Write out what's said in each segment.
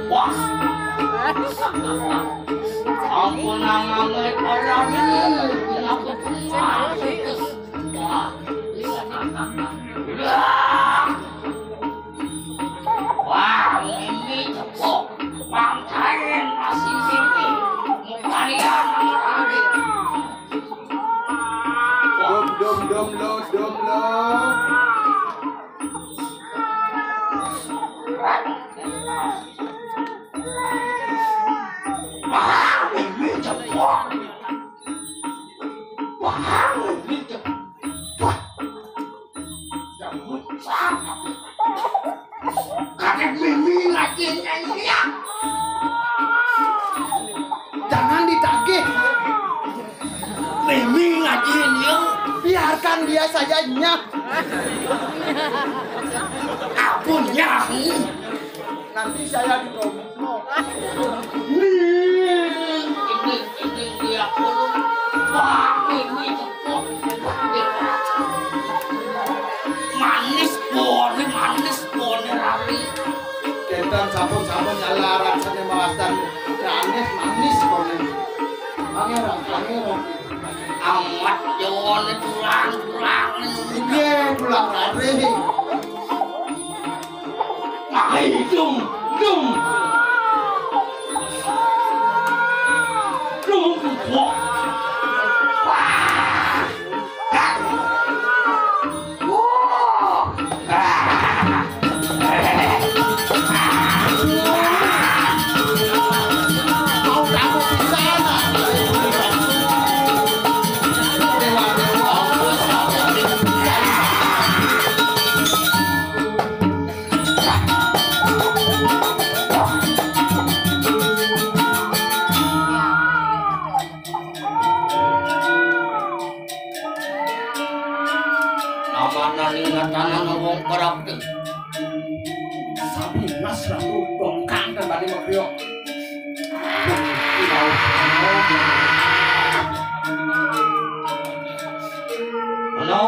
Wah. Ampun namanya orang ini. Aku wah, ini cepok. Pantain masih sini. Mukanya lagi. Dom lo. Wah, ini cepok. Wah, ini cepok. Jambut sangat. Kakek Mimi ngajinya dia. Jangan ditagih. Mimi ngajiin dia. Biarkan dia saja nyak. Apunnya. Nanti saya dikomplain. Ini dia pun. Wah, Mimi cepok. Manis boleh rapi. Ketan sabun nyala rasanya mawasan. Manis boleh. Pangeran. Amat Jawa tulang. Iya, pulang hari. Ay, dum. Wah. Wong Ratu. Sabinas Ratu bongkang dan balik mobil. Halo.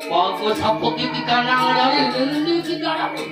Bagus apa kita kanang dari ini kita dapat.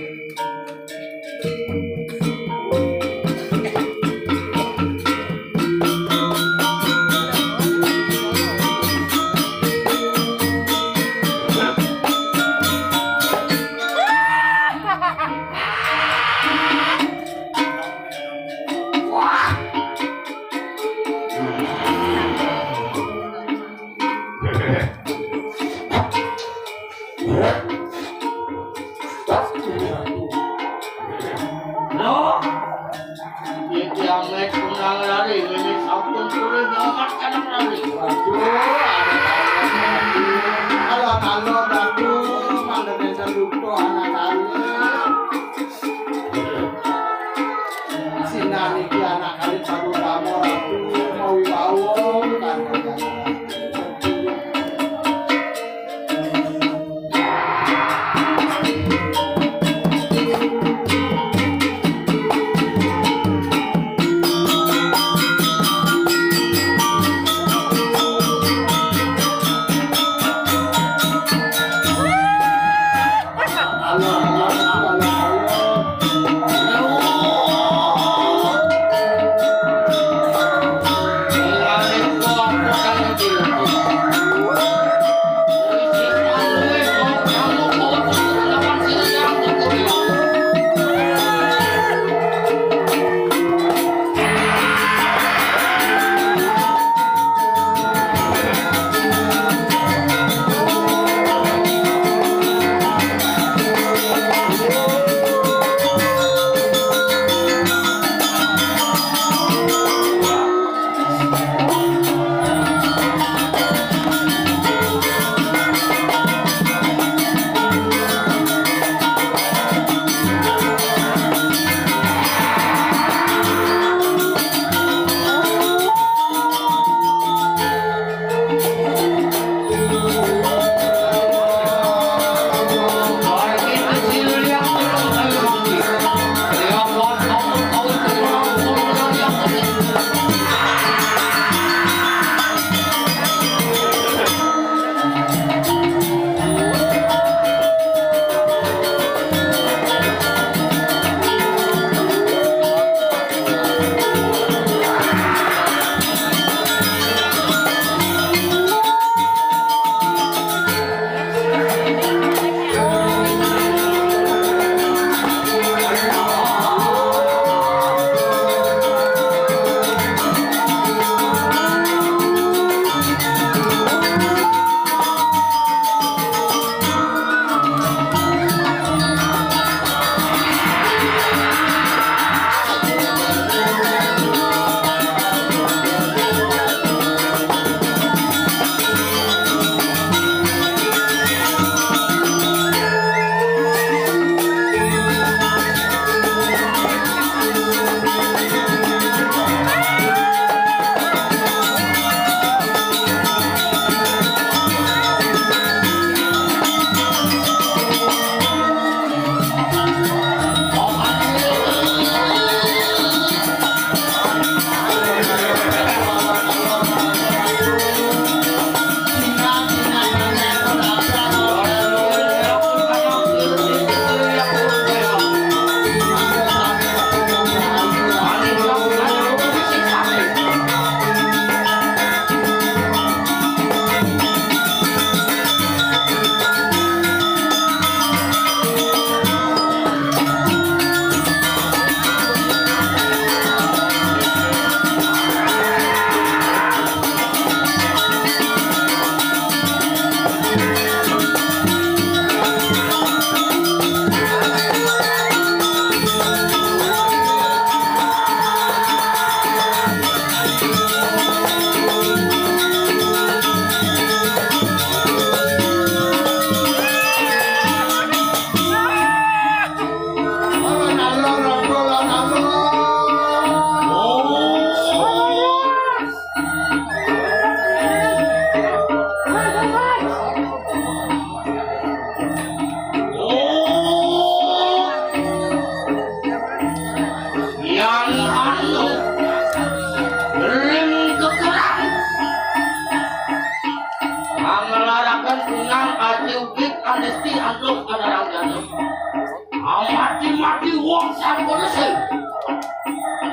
uang sari bersih.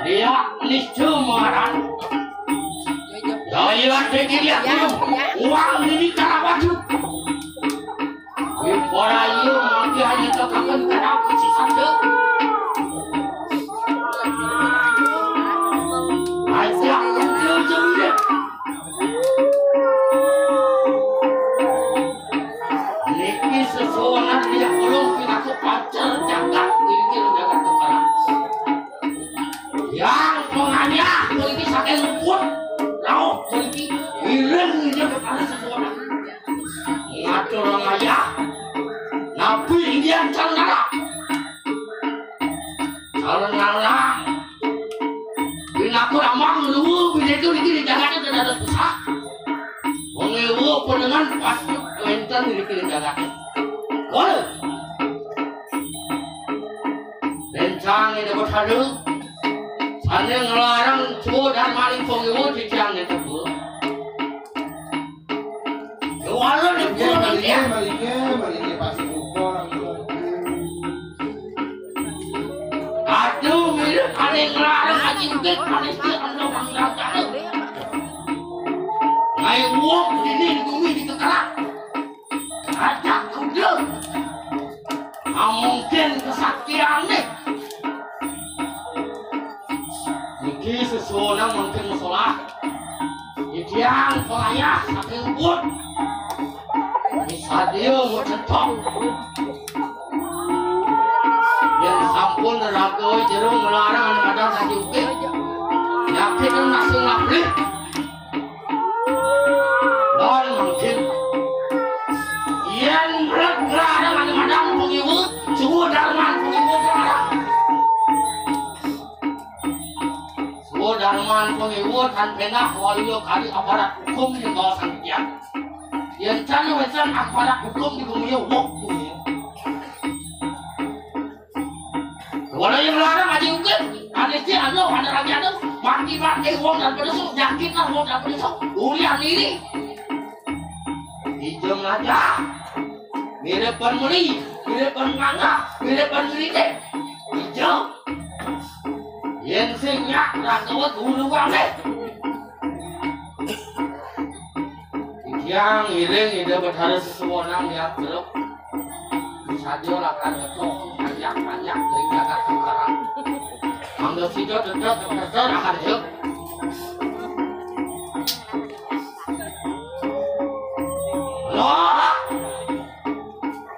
Dia niscemaran. Saya sedikit lihat uang ini cara wajib. Para ieu mangke hanya tekangan kana kunci saja. Aja jauh-jauh. Niki sesuatu dia belum pinaku pacar jaga ini jaga kekeran. Yang penanya ini saking kuat. Lauk ini hilang dia kepada sesuatu. Ngatur orang ayah. Nabi Indian cara binaku ramang lu bina itu dijaga tidak ada susah mengewu pendengar pasti enten dijaga boleh lencang ini berhasil sana ngelarang cua dan maling pengewu dijang itu bu walau di pulau dia malingnya pasti aduh, mirip paling larang aja juga paling dia anda orang dagang. Ngai uang ini di bumi di Kekeran. Ajak kuda. Mungkin kesaktian nih. Niki sesuatu mungkin masalah. Ikian pengayah saking pun. Bisa dia mau cetok. Yang sampun ragoi jerung melarang kadang saja ukit yakin langsung ngaplik dan mungkin yang melarang kadang-kadang pengiwut suhu darman pengiwut melarang suhu darman pengiwut dan penah waliyo kali aparat hukum di kawasan kian yang cana-cana aparat hukum di bumi waktu walau yang melarang aja juga, ada sih ada lagi ada, mati uang dan pedesuk, yakin lah uang dan pedesuk, ulian ini, hijau aja, mirip penmeli, mirip penmangga, mirip penmeli hijau, yang senyak rakawat bulu wangi, yang iring ide berharap sesuatu yang teruk, bisa dia lakukan itu. Banyak dari jaga Kekeran. Ambil video tetap akan hidup. Loh,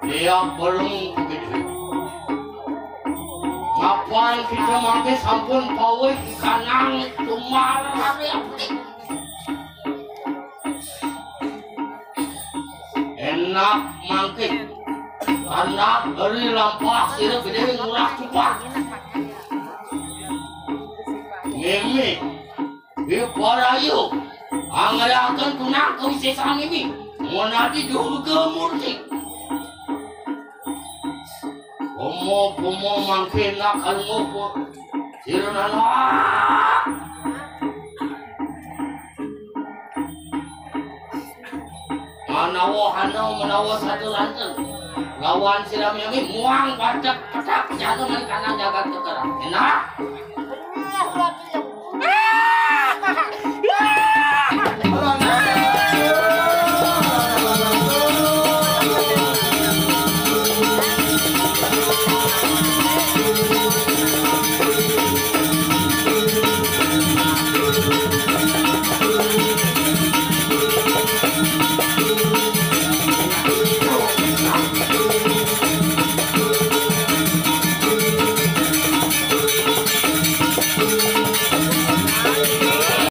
dia belum begitu. Ngapain kita mampir sampun pawai ikanang cuma hari apa? Enak mangkit. Karena dari lampak sih gede murah cepat. Mimi, para ayu, anggaran tunang kewisesaan ini, mau nanti dulu ke murti. Komo makin nak kalmo sirana. Menawa satu lantai. Lawan siram yang ini muang badak petak jatuh dari kanan jaga Kekeran. Enak.